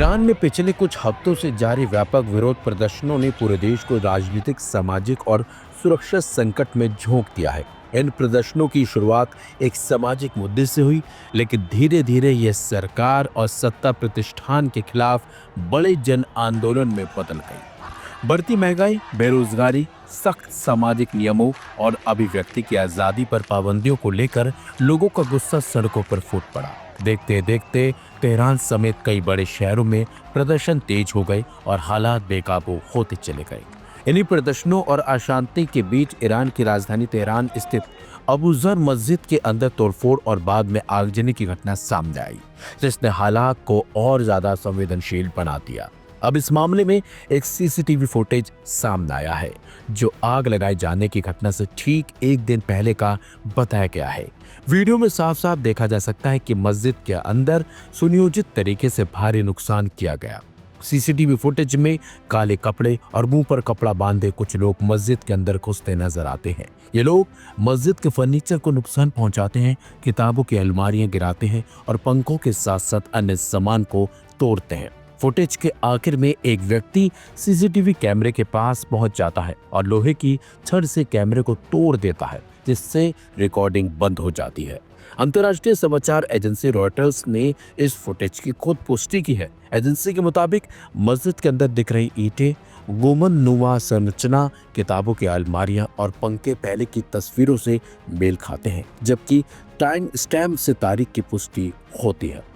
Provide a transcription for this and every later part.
Iran में पिछले कुछ हफ्तों से जारी व्यापक विरोध प्रदर्शनों ने पूरे देश को राजनीतिक, सामाजिक और सुरक्षा संकट में झोंक दिया है। इन प्रदर्शनों की शुरुआत एक सामाजिक मुद्दे से हुई, लेकिन धीरे धीरे यह सरकार और सत्ता प्रतिष्ठान के खिलाफ बड़े जन आंदोलन में बदल गई। बढ़ती महंगाई, बेरोजगारी, सख्त सामाजिक नियमों और अभिव्यक्ति की आजादी पर पाबंदियों को लेकर लोगों का गुस्सा सड़कों पर फूट पड़ा। देखते देखते तेहरान समेत कई बड़े शहरों में प्रदर्शन तेज हो गए और हालात बेकाबू होते चले गए। इन्हीं प्रदर्शनों और अशांति के बीच ईरान की राजधानी तेहरान स्थित अबू जर मस्जिद के अंदर तोड़फोड़ और बाद में आगजनी की घटना सामने आई, जिसने हालात को और ज्यादा संवेदनशील बना दिया। अब इस मामले में एक सीसीटीवी फुटेज सामने आया है, जो आग लगाए जाने की घटना से ठीक एक दिन पहले का बताया गया है। वीडियो में साफ साफ देखा जा सकता है कि मस्जिद के अंदर सुनियोजित तरीके से भारी नुकसान किया गया। सीसीटीवी फुटेज में काले कपड़े और मुंह पर कपड़ा बांधे कुछ लोग मस्जिद के अंदर घुसते नजर आते हैं। ये लोग मस्जिद के फर्नीचर को नुकसान पहुंचाते हैं, किताबों की अलमारियां गिराते हैं और पंखों के साथ साथ अन्य सामान को तोड़ते हैं। फुटेज के आखिर में एक व्यक्ति सीसीटीवी कैमरे के पास पहुंच जाता है और लोहे की छड़ से कैमरे को तोड़ देता है, जिससे रिकॉर्डिंग बंद हो जाती है। अंतर्राष्ट्रीय समाचार एजेंसी रॉयटर्स ने इस फुटेज की खुद पुष्टि की है। एजेंसी के मुताबिक मस्जिद के अंदर दिख रही ईंटें, गुंबद नुमा संरचना, किताबों की अलमारियां और पंखे पहले की तस्वीरों से मेल खाते हैं, जबकि टाइम स्टैम्प से तारीख की पुष्टि होती है।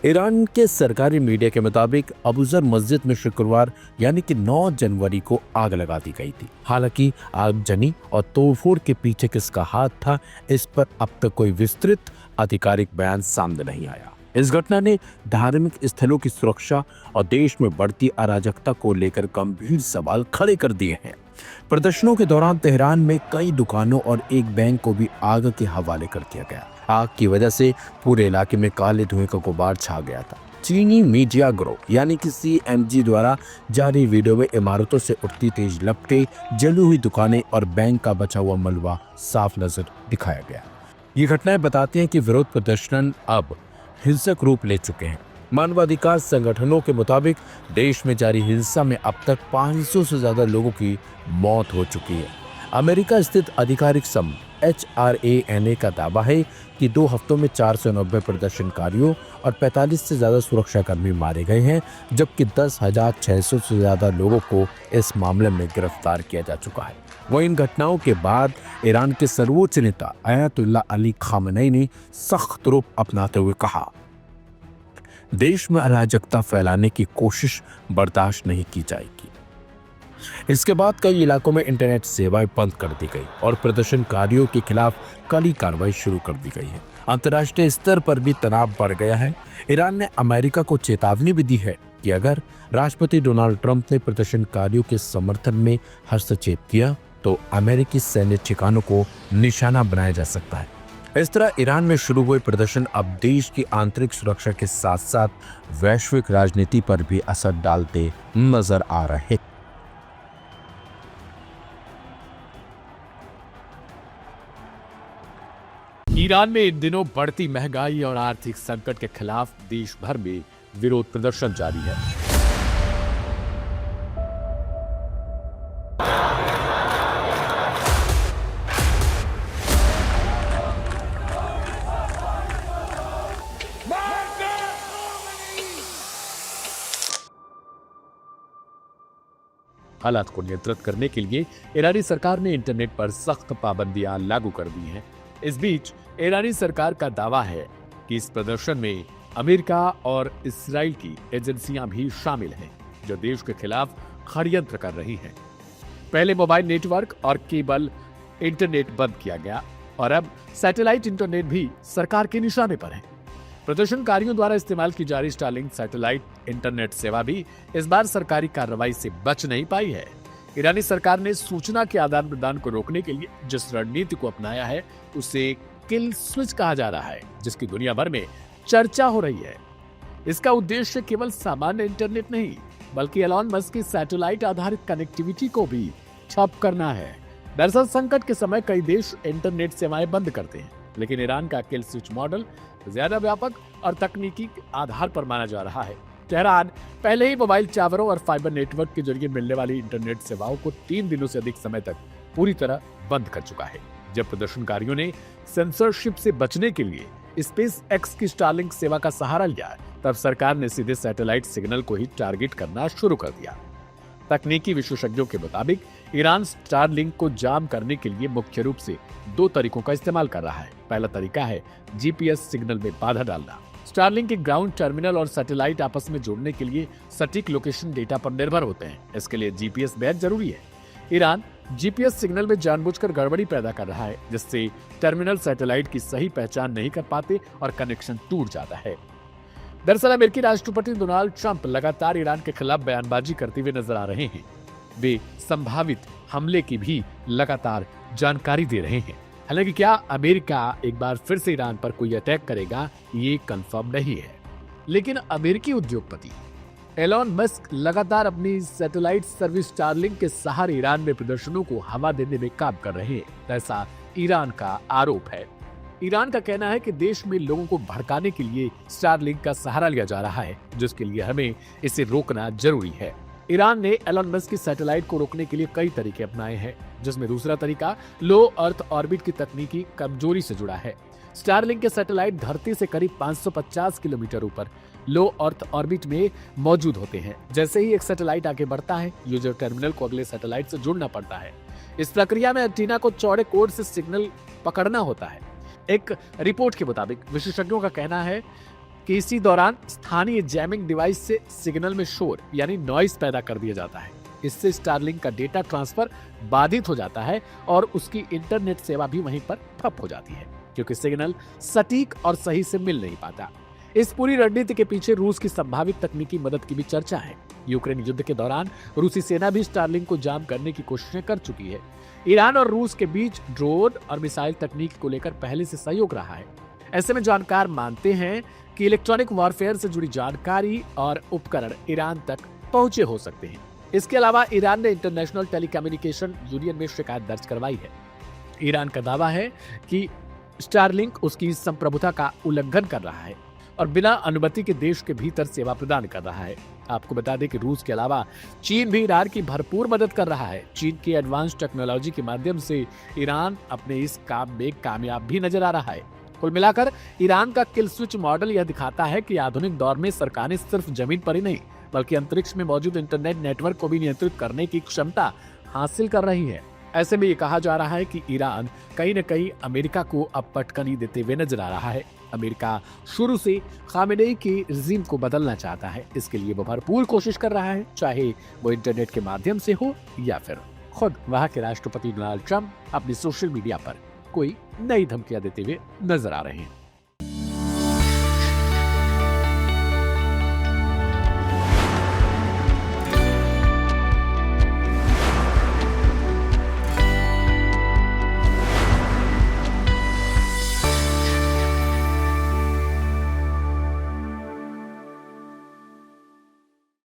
ईरान के सरकारी मीडिया के मुताबिक अबू जर मस्जिद में शुक्रवार यानी कि 9 जनवरी को आग लगा दी गई थी। हालांकि आगजनी और तोड़फोड़ के पीछे किसका हाथ था, इस पर अब तक कोई विस्तृत आधिकारिक बयान सामने नहीं आया। इस घटना ने धार्मिक स्थलों की सुरक्षा और देश में बढ़ती अराजकता को लेकर गंभीर सवाल खड़े कर दिए हैं। प्रदर्शनों के दौरान तेहरान में कई दुकानों और एक बैंक को भी आग के हवाले कर दिया गया। आग की वजह से पूरे इलाके में काले धुएं का गुबार छा गया था। चीनी मीडिया ग्रुप यानी कि CMG द्वारा जारी वीडियो में इमारतों से उठती तेज लपटें, जली हुई दुकानें और बैंक का बचा हुआ मलबा साफ नजर दिखाया गया। ये घटनाएं बताती हैं कि विरोध प्रदर्शन अब हिंसक रूप ले चुके हैं। मानवाधिकार संगठनों के मुताबिक देश में जारी हिंसा में अब तक 500 से ज्यादा लोगों की मौत हो चुकी है। अमेरिका स्थित आधिकारिक संघ HRANA का दावा है कि 2 हफ्तों में 490 प्रदर्शनकारियों और 45 से ज्यादा सुरक्षाकर्मी मारे गए हैं, जबकि 10,600 से ज्यादा लोगों को इस मामले में गिरफ्तार किया जा चुका है। वहीं इन घटनाओं के बाद ईरान के सर्वोच्च नेता अयातुल्ला अली खामेनी ने सख्त रूप अपनाते हुए कहा, देश में अराजकता फैलाने की कोशिश बर्दाश्त नहीं की जाएगी। इसके बाद कई इलाकों में इंटरनेट सेवाएं बंद कर दी गई और प्रदर्शनकारियों के खिलाफ कड़ी कार्रवाई शुरू कर दी गई है। अंतर्राष्ट्रीय स्तर पर भी तनाव बढ़ गया है। ईरान ने अमेरिका को चेतावनी भी दी है कि अगर राष्ट्रपति डोनाल्ड ट्रंप ने प्रदर्शनकारियों के समर्थन में हस्तक्षेप किया तो अमेरिकी सैन्य ठिकानों को निशाना बनाया जा सकता है। इस तरह ईरान में शुरू हुए प्रदर्शन अब देश की आंतरिक सुरक्षा के साथ साथ वैश्विक राजनीति पर भी असर डालते नजर आ रहे हैं। ईरान में इन दिनों बढ़ती महंगाई और आर्थिक संकट के खिलाफ देश भर में विरोध प्रदर्शन जारी है। हालात को नियंत्रित करने के लिए ईरानी सरकार ने इंटरनेट पर सख्त पाबंदियां लागू कर दी हैं। इस बीच ईरानी सरकार का दावा है कि इस प्रदर्शन में अमेरिका और इस्राएल की एजेंसियां भी शामिल हैं, जो देश के खिलाफ षड्यंत्र कर रही हैं। पहले मोबाइल नेटवर्क और केबल इंटरनेट बंद किया गया और अब सैटेलाइट इंटरनेट भी सरकार के निशाने पर है। प्रदर्शनकारियों द्वारा इस्तेमाल की जा रही स्टारलिंक सैटेलाइट इंटरनेट सेवा भी इस बार सरकारी कार्रवाई से बच नहीं पाई है। ईरानी सरकार ने सूचना के आदान प्रदान को रोकने के लिए जिस रणनीति को अपनाया है उसे किल स्विच कहा जा रहा है, जिसकी दुनिया भर में चर्चा हो रही है। इसका उद्देश्य केवल सामान्य इंटरनेट नहीं, बल्कि एलॉन मस्क की सैटेलाइट आधारित कनेक्टिविटी को भी ठप करना है। दरअसल संकट के समय कई देश इंटरनेट सेवाएं बंद करते हैं, लेकिन ईरान का किल स्विच मॉडल ज्यादा व्यापक और तकनीकी आधार पर माना जा रहा है। तेहरान पहले ही मोबाइल टावरों और फाइबर नेटवर्क के जरिए मिलने वाली इंटरनेट सेवाओं को 3 दिनों से अधिक समय तक पूरी तरह बंद कर चुका है। जब प्रदर्शनकारियों ने सेंसरशिप से बचने के लिए स्पेस एक्स की स्टारलिंक सेवा का सहारा लिया, तब सरकार ने सीधे सैटेलाइट सिग्नल को ही टारगेट करना शुरू कर दिया। तकनीकी विशेषज्ञों के मुताबिक ईरान स्टारलिंक को जाम करने के लिए मुख्य रूप से 2 तरीकों का इस्तेमाल कर रहा है। पहला तरीका है जीपीएस सिग्नल में बाधा डालना। स्टारलिंक के ग्राउंड टर्मिनल और सैटेलाइट आपस में जोड़ने के लिए सटीक लोकेशन डेटा पर निर्भर होते हैं। इसके लिए जीपीएस बेहद जरूरी है। ईरान जीपीएस सिग्नल में जानबूझकर गड़बड़ी पैदा कर रहा है, जिससे टर्मिनल सैटेलाइट की सही पहचान नहीं कर पाते और कनेक्शन टूट जाता है। दरअसल अमेरिकी राष्ट्रपति डोनाल्ड ट्रंप लगातार ईरान के खिलाफ बयानबाजी करते हुए नजर आ रहे हैं। वे संभावित हमले की भी लगातार जानकारी दे रहे हैं। हालांकि क्या अमेरिका एक बार फिर से ईरान पर कोई अटैक करेगा, ये कंफर्म नहीं है। लेकिन अमेरिकी उद्योगपति एलॉन मस्क लगातार अपनी सैटेलाइट सर्विस स्टारलिंक के सहारे ईरान में प्रदर्शनों को हवा देने में काम कर रहे हैं, ऐसा ईरान का आरोप है। ईरान का कहना है कि देश में लोगों को भड़काने के लिए स्टारलिंक का सहारा लिया जा रहा है, जिसके लिए हमें इसे रोकना जरूरी है। ईरान ने एलॉन मस्क की सैटेलाइट को रोकने के लिए कई तरीके अपनाए हैं, जिसमें दूसरा तरीका लो अर्थ ऑर्बिट की तकनीकी कमजोरी से जुड़ा है। स्टारलिंक के सैटेलाइट धरती से करीब 550 किलोमीटर ऊपर लो अर्थ ऑर्बिट में मौजूद होते हैं। जैसे ही एक सैटेलाइट आगे बढ़ता है, यूजर टर्मिनल को अगले सैटेलाइट से जोड़ना पड़ता है। इस प्रक्रिया में एंटीना को चौड़े कोड से सिग्नल पकड़ना होता है। एक रिपोर्ट के मुताबिक विशेषज्ञों का कहना है कि इसी दौरान स्थानीय जैमिंग डिवाइस से सिग्नल में शोर यानी नॉइस पैदा कर दिया जाता है। इससे स्टारलिंक का डेटा ट्रांसफर बाधित हो जाता है और उसकी इंटरनेट सेवा भी वहीं पर ठप हो जाती है, क्योंकि सिग्नल सटीक और सही से मिल नहीं पाता। इस पूरी रणनीति के पीछे रूस की संभावित तकनीकी मदद की भी चर्चा है। यूक्रेन युद्ध के दौरान रूसी सेना भी स्टारलिंक को जाम करने की कोशिशें कर चुकी है। ईरान और रूस के बीच ड्रोन और मिसाइल तकनीक को लेकर पहले से सहयोग रहा है। ऐसे में जानकार मानते हैं कि इलेक्ट्रॉनिक वॉरफेयर से जुड़ी जानकारी और उपकरण ईरान तक पहुंचे हो सकते हैं। इसके अलावा ईरान ने इंटरनेशनल टेलीकम्युनिकेशन यूनियन में शिकायत दर्ज करवाई है। ईरान का दावा है कि स्टारलिंक उसकी संप्रभुता का उल्लंघन कर रहा है और बिना अनुमति के देश के भीतर सेवा प्रदान कर रहा है। आपको बता दें कि रूस के अलावा चीन भी ईरान की भरपूर मदद कर रहा है। चीन की एडवांस टेक्नोलॉजी के माध्यम से ईरान अपने इस काम में कामयाब भी नजर आ रहा है। कुल मिलाकर ईरान का किल स्विच मॉडल यह दिखाता है कि आधुनिक दौर में सरकारें सिर्फ जमीन पर ही नहीं, बल्कि अंतरिक्ष में मौजूद इंटरनेट नेटवर्क को भी नियंत्रित करने की क्षमता हासिल कर रही है। ऐसे में ये कहा जा रहा है कि ईरान कहीं न कहीं अमेरिका को अब पटकनी देते हुए नजर आ रहा है। अमेरिका शुरू से खामेनेई के रिजीम को बदलना चाहता है। इसके लिए वो भरपूर कोशिश कर रहा है, चाहे वो इंटरनेट के माध्यम से हो या फिर खुद वहां के राष्ट्रपति डोनाल्ड ट्रंप अपनी सोशल मीडिया पर कोई नई धमकियां देते हुए नजर आ रहे हैं।